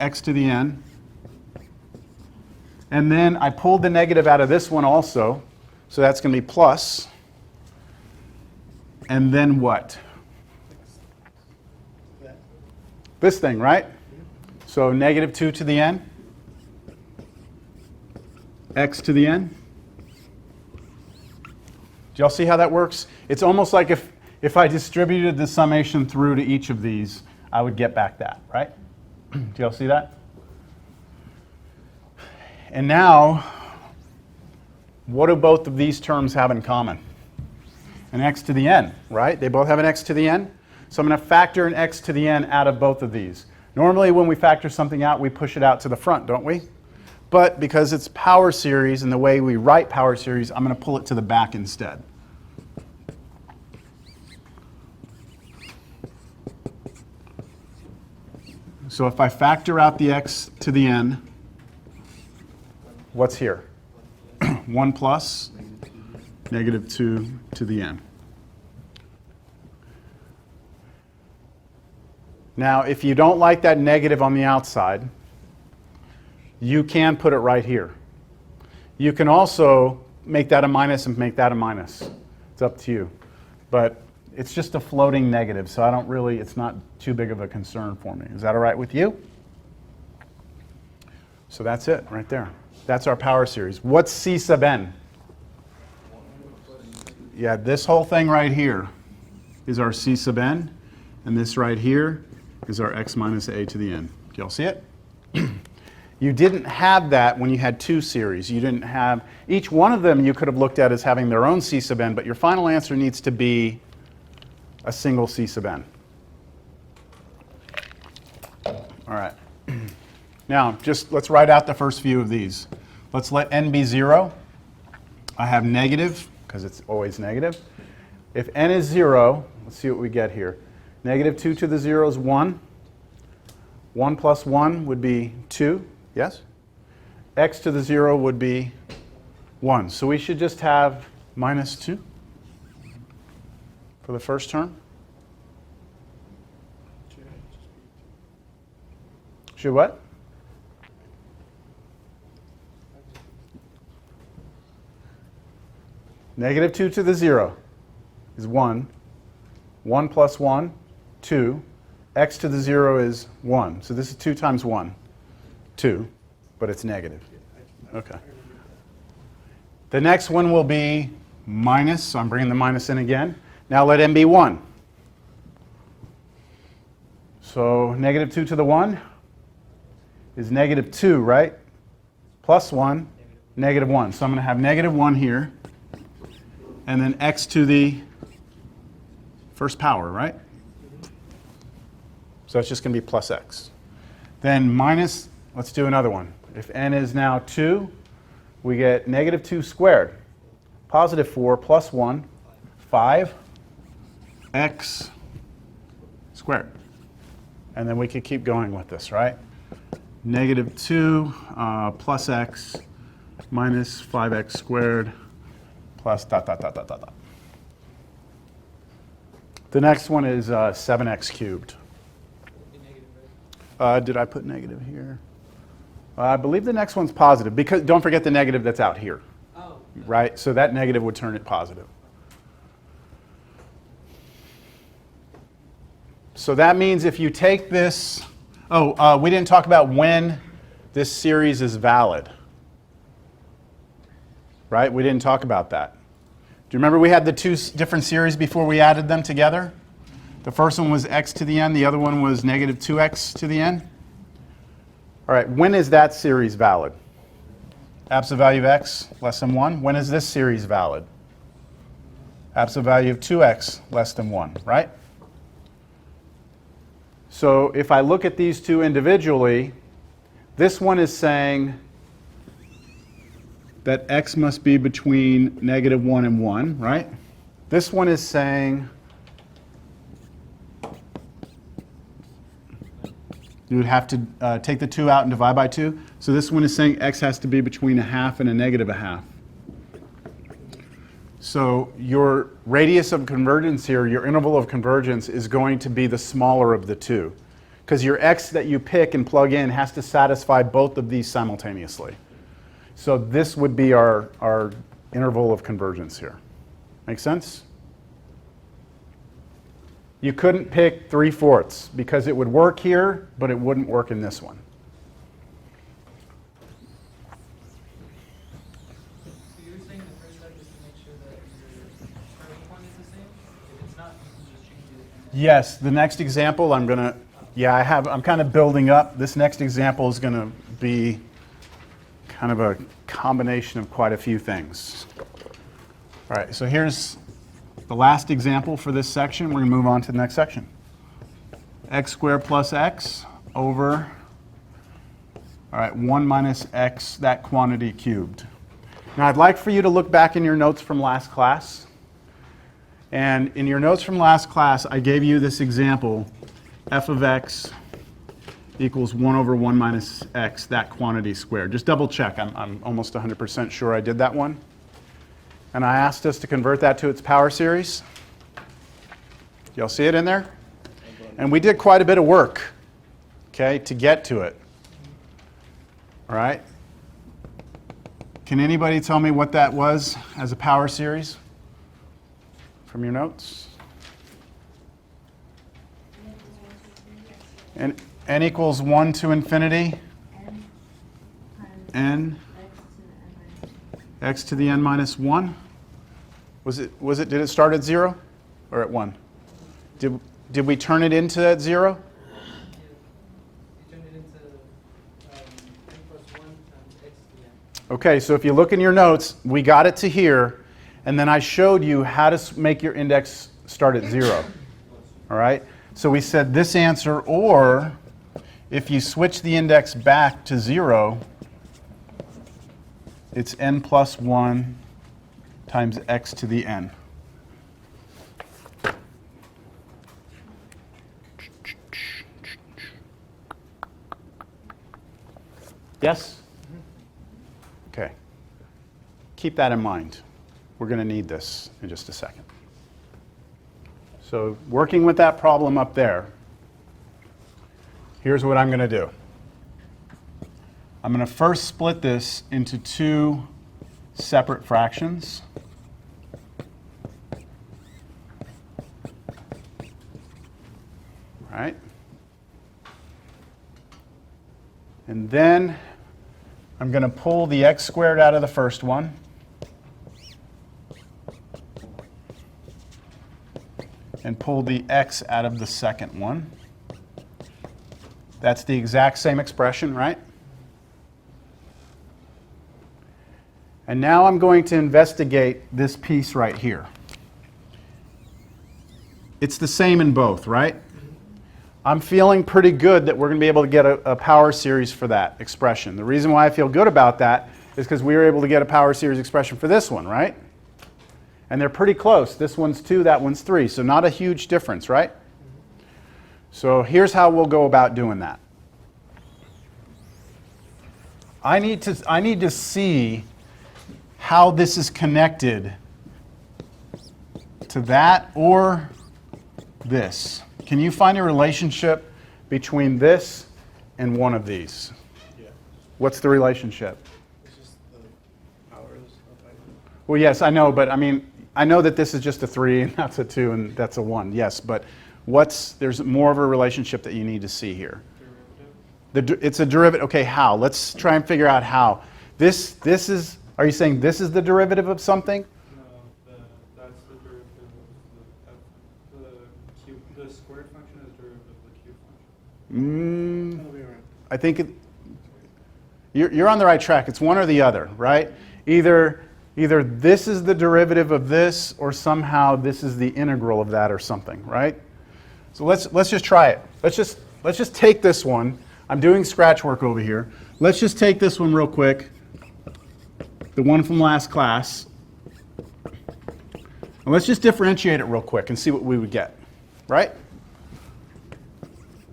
x to the n. And then I pulled the negative out of this one also, so that's going to be plus. And then what? This thing, right? So negative 2 to the n, x to the n. Do y'all see how that works? It's almost like if I distributed the summation through to each of these, I would get back that, right? Do y'all see that? And now, what do both of these terms have in common? An x to the n, right? They both have an x to the n. So I'm going to factor an x to the n out of both of these. Normally when we factor something out, we push it out to the front, don't we? But because it's power series and the way we write power series, I'm going to pull it to the back instead. So if I factor out the x to the n, what's here? 1 plus negative 2 to the n. Now, if you don't like that negative on the outside, you can put it right here. You can also make that a minus and make that a minus. It's up to you. But it's just a floating negative, so I don't really, it's not too big of a concern for me. Is that all right with you? So that's it right there. That's our power series. What's C sub n? Yeah, this whole thing right here is our C sub n, and this right here is our x minus a to the n. Do y'all see it? You didn't have that when you had two series. You didn't have, each one of them you could have looked at as having their own C sub n, but your final answer needs to be a single C sub n. All right. Now, just let's write out the first few of these. Let's let n be 0. I have negative, because it's always negative. If n is 0, let's see what we get here. Negative 2 to the 0 is 1. 1 plus 1 would be 2, yes? X to the 0 would be 1. So we should just have minus 2 for the first term. Should what? Negative 2 to the 0 is 1. 1 plus 1, 2. X to the 0 is 1. So this is 2 times 1, 2, but it's negative. Okay. The next one will be minus, so I'm bringing the minus in again. Now let n be 1. So negative 2 to the 1 is negative 2, right? Plus 1, negative 1. So I'm going to have negative 1 here, and then x to the first power, right? So it's just going to be plus x. Then minus, let's do another one. If n is now 2, we get negative 2 squared. Positive 4 plus 1, 5, x squared. And then we could keep going with this, right? Negative 2 plus x minus 5x squared plus dot, dot, dot, dot, dot, dot. The next one is 7x cubed. Did I put negative here? I believe the next one's positive, because don't forget the negative that's out here. Oh. Right? So that negative would turn it positive. So that means if you take this, we didn't talk about when this series is valid. Right? We didn't talk about that. Do you remember we had the two different series before we added them together? The first one was x to the n, the other one was negative 2x to the n. All right, when is that series valid? Absolute value of x less than 1. When is this series valid? Absolute value of 2x less than 1, right? So if I look at these two individually, this one is saying that x must be between negative 1 and 1, right? This one is saying you would have to take the 2 out and divide by 2. So this one is saying x has to be between a half and a negative a half. So your radius of convergence here, your interval of convergence, is going to be the smaller of the two. because your x that you pick and plug in has to satisfy both of these simultaneously. So this would be our interval of convergence here. Make sense? You couldn't pick 3/4 because it would work here, but it wouldn't work in this one. So you're saying the first step is to make sure that your starting point is the same? If it's not, you can just change it. Yes, the next example I'm kind of building up. This next example is going to be kind of a combination of quite a few things. All right, so here's the last example for this section. We're going to move on to the next section. X squared plus x over, all right, 1 minus x, that quantity cubed. Now I'd like for you to look back in your notes from last class. And in your notes from last class, I gave you this example, f of x equals 1 over 1 minus x, that quantity squared. Just double check. I'm almost 100% sure I did that one. And I asked us to convert that to its power series. Y'all see it in there? And we did quite a bit of work, okay, to get to it. All right? Can anybody tell me what that was as a power series from your notes? And n equals 1 to infinity. N x to the n minus 1. Did it start at 0 or at 1? Did we turn it into that 0? You turn it into n plus 1 times x to the n. Okay, so if you look in your notes, we got it to here, and then I showed you how to make your index start at 0. All right? So we said this answer, or if you switch the index back to 0, it's n plus 1 times x to the n. Yes? Okay. Keep that in mind. We're going to need this in just a second. So working with that problem up there, here's what I'm going to do. I'm going to first split this into two separate fractions. Right? And then I'm going to pull the x squared out of the first one. And pull the x out of the second one. That's the exact same expression, right? And now I'm going to investigate this piece right here. It's the same in both, right? I'm feeling pretty good that we're going to be able to get a power series for that expression. The reason why I feel good about that is because we were able to get a power series expression for this one, right? And they're pretty close. This one's 2, that one's 3, so not a huge difference, right? So here's how we'll go about doing that. I need to see how this is connected to that or this. Can you find a relationship between this and one of these? Yeah. What's the relationship? It's just the powers of height. Well, yes, I know, but I mean, I know that this is just a 3 and that's a 2 and that's a 1, yes, but there's more of a relationship that you need to see here. Derivative? It's a derivative. Okay, how? Let's try and figure out how. This is, are you saying this is the derivative of something? No, that's the derivative of the cube. The squared function is derivative of the cube function. That'll be right. I think you're on the right track. It's one or the other, right? Either this is the derivative of this, or somehow this is the integral of that, or something, right? So let's just try it. Let's just take this one. I'm doing scratch work over here. Let's just take this one real quick, the one from last class, and let's just differentiate it real quick and see what we would get, right?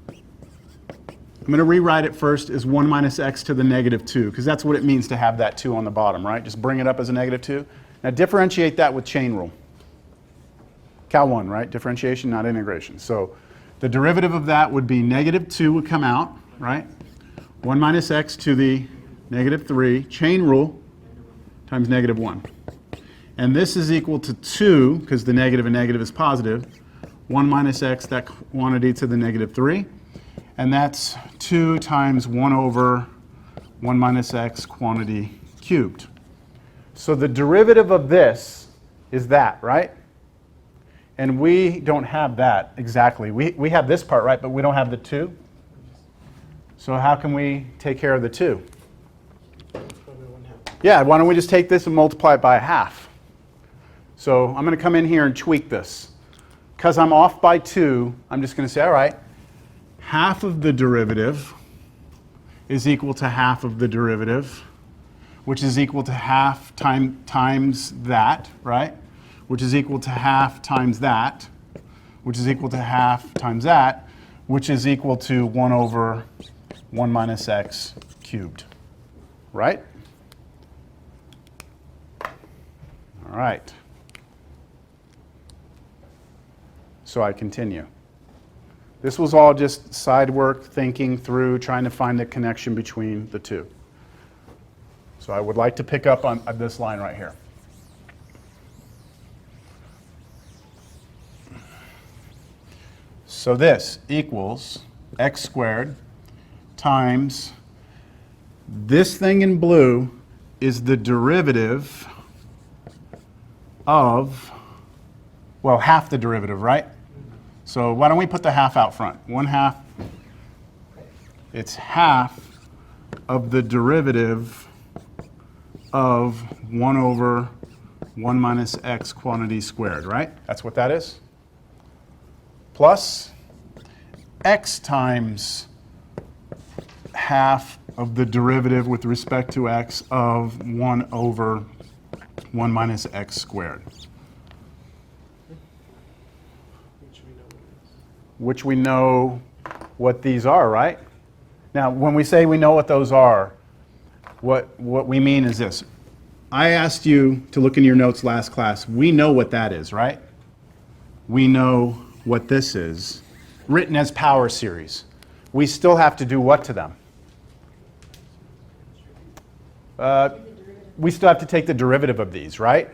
I'm going to rewrite it first as 1 minus x to the negative 2, because that's what it means to have that 2 on the bottom, right? Just bring it up as a negative 2. Now differentiate that with chain rule. Cal 1, right? Differentiation, not integration. So The derivative of that would be negative 2 would come out, right? 1 minus x to the negative 3, chain rule, times negative 1. And this is equal to 2, because the negative and negative is positive, 1 minus x, that quantity to the negative 3. And that's 2 times 1 over 1 minus x quantity cubed. So the derivative of this is that, right? And we don't have that exactly. We have this part, right, but we don't have the 2. So how can we take care of the 2? Yeah, why don't we just take this and multiply it by a half? So I'm going to come in here and tweak this. Because I'm off by 2, I'm just going to say, all right, half of the derivative is equal to half of the derivative, which is equal to half times that, right? Which is equal to half times that, which is equal to half times that, which is equal to 1 over 1 minus x cubed, right? All right. So I continue. This was all just side work, thinking through, trying to find the connection between the two. So I would like to pick up on this line right here. So this equals x squared times this thing in blue is the derivative of, well, half the derivative, right? So why don't we put the half out front? 1/2, it's half of the derivative of 1 over 1 minus x quantity squared, right? That's what that is. Plus x times half of the derivative with respect to x of 1 over 1 minus x squared. Which we know what these are, right? Now, when we say we know what those are, what we mean is this. I asked you to look in your notes last class. We know what that is, right? We know what this is, written as power series. We still have to do what to them? We still have to take the derivative of these, right?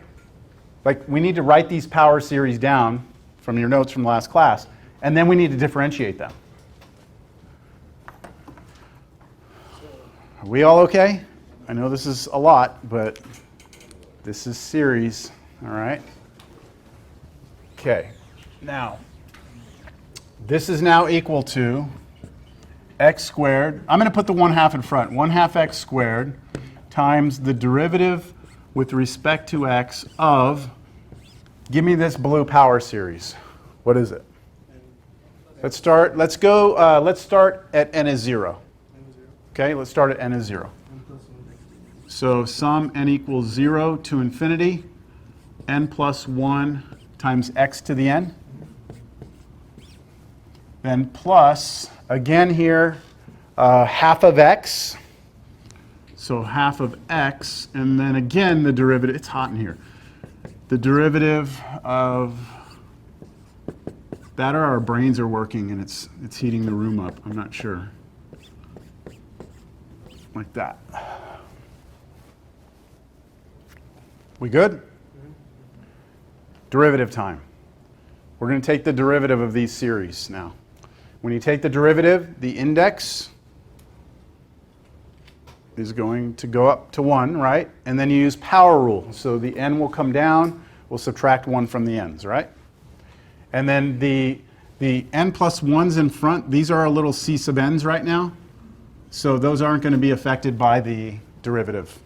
Like, we need to write these power series down from your notes from last class, and then we need to differentiate them. Are we all okay? I know this is a lot, but this is series, all right? Okay, now, this is now equal to x squared. I'm going to put the 1/2 in front. 1/2 x squared times the derivative with respect to x of, give me this blue power series. What is it? Let's start at n is 0. Okay, let's start at n is 0. So sum n equals 0 to infinity, n plus 1 times x to the n. Then plus, again here, half of x. So half of x, and then again the derivative, it's hot in here. The derivative of that, or our brains are working and it's heating the room up, I'm not sure. Like that. We good? Derivative time. We're going to take the derivative of these series now. When you take the derivative, the index is going to go up to 1, right? And then you use power rule. So the n will come down, we'll subtract 1 from the n's, right? And then the n plus 1's in front, these are our little c sub n's right now. So those aren't going to be affected by the derivative.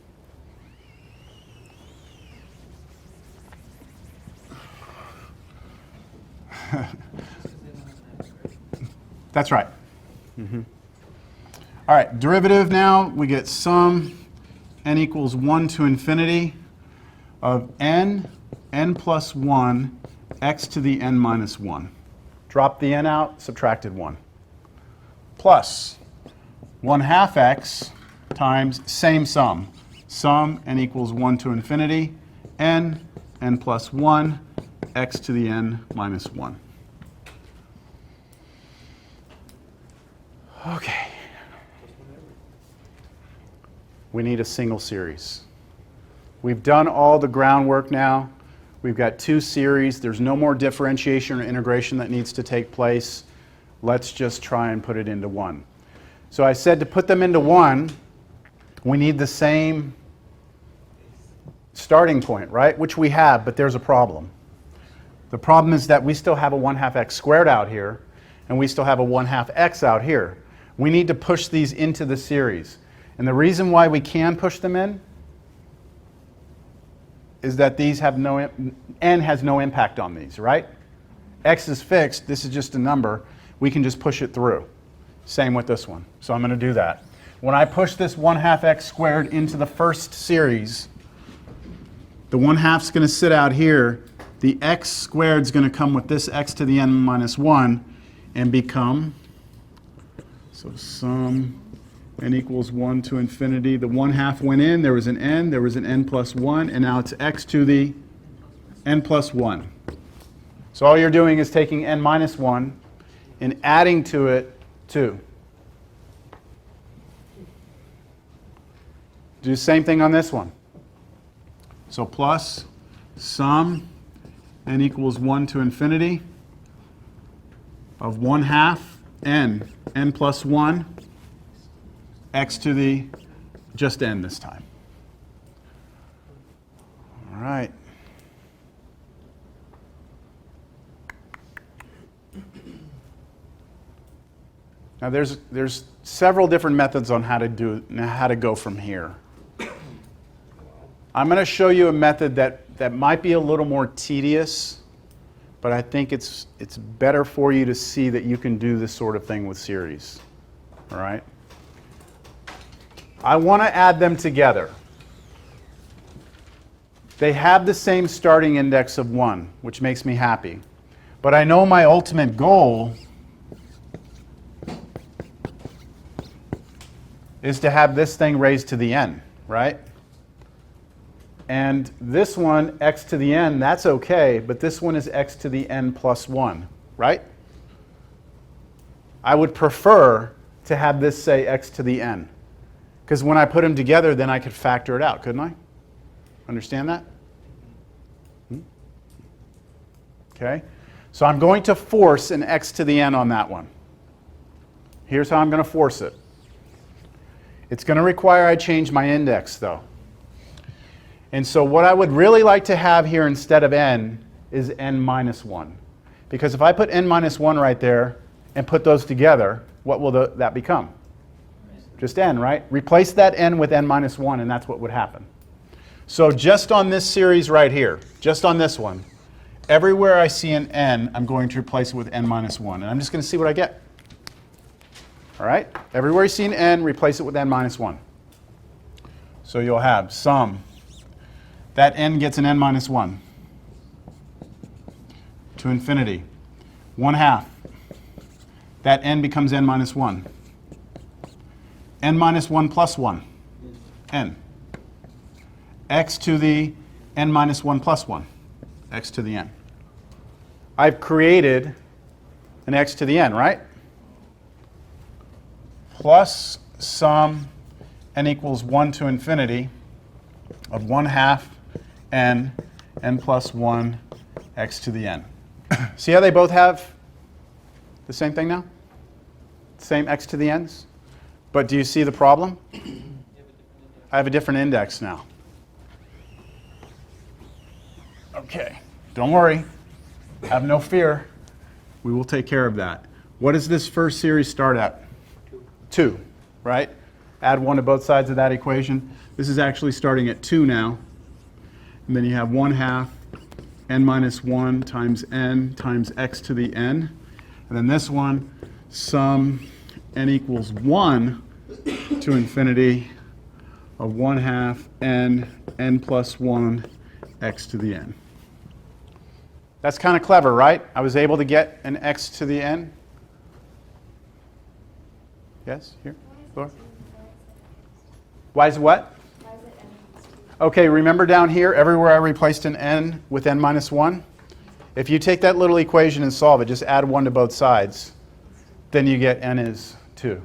That's right. Mm-hmm. All right, derivative now, we get sum n equals 1 to infinity of n plus 1, x to the n minus 1. Drop the n out, subtracted 1. Plus 1/2 x times same sum. Sum n equals 1 to infinity, n plus 1, x to the n minus 1. Okay. We need a single series. We've done all the groundwork now. We've got two series. There's no more differentiation or integration that needs to take place. Let's just try and put it into one. So I said to put them into one, we need the same starting point, right? Which we have, but there's a problem. The problem is that we still have a 1/2 x squared out here, and we still have a 1/2 x out here. We need to push these into the series. And the reason why we can push them in is that these have n has no impact on these, right? X is fixed, this is just a number. We can just push it through. Same with this one. So I'm going to do that. When I push this 1/2 x squared into the first series, the 1/2 is going to sit out here. The x squared is going to come with this x to the n minus 1 and become, so sum n equals 1 to infinity. The 1/2 went in, there was an n plus 1, and now it's x to the n plus 1. So all you're doing is taking n minus 1 and adding to it 2. Do the same thing on this one. So plus sum n equals 1 to infinity of 1/2 n plus 1 x to the just n this time. All right. Now there's several different methods on how to go from here. I'm going to show you a method that might be a little more tedious, but I think it's better for you to see that you can do this sort of thing with series. All right? I want to add them together. They have the same starting index of 1, which makes me happy. But I know my ultimate goal is to have this thing raised to the n, right? And this one, x to the n, that's okay, but this one is x to the n plus 1, right? I would prefer to have this say x to the n. Because when I put them together, then I could factor it out, couldn't I? Understand that? Okay. So I'm going to force an x to the n on that one. Here's how I'm going to force it. It's going to require I change my index, though. And so what I would really like to have here instead of n is n minus 1. Because if I put n minus 1 right there and put those together, what will that become? Just n, right? Replace that n with n minus 1, and that's what would happen. So just on this series right here, just on this one, everywhere I see an n, I'm going to replace it with n minus 1. And I'm just going to see what I get. All right? Everywhere you see an n, replace it with n minus 1. So you'll have sum. That n gets an n minus 1 to infinity. 1/2. That n becomes n minus 1. N minus 1 plus 1. N. X to the n minus 1 plus 1. X to the n. I've created an x to the n, right? Plus sum n equals 1 to infinity of 1/2 n plus 1 x to the n. See how they both have the same thing now? Same x to the n's? But do you see the problem? I have a different index now. Okay, don't worry. Have no fear. We will take care of that. What does this first series start at? 2, right? Add 1 to both sides of that equation. This is actually starting at 2 now. And then you have 1/2 n minus 1 times n times x to the n. And then this one, sum n equals 1 to infinity of 1/2 n plus 1 x to the n. That's kind of clever, right? I was able to get an x to the n. Yes, here, Laura? Why is it what? Okay, remember down here, everywhere I replaced an n with n minus 1? If you take that little equation and solve it, just add 1 to both sides, then you get n is 2.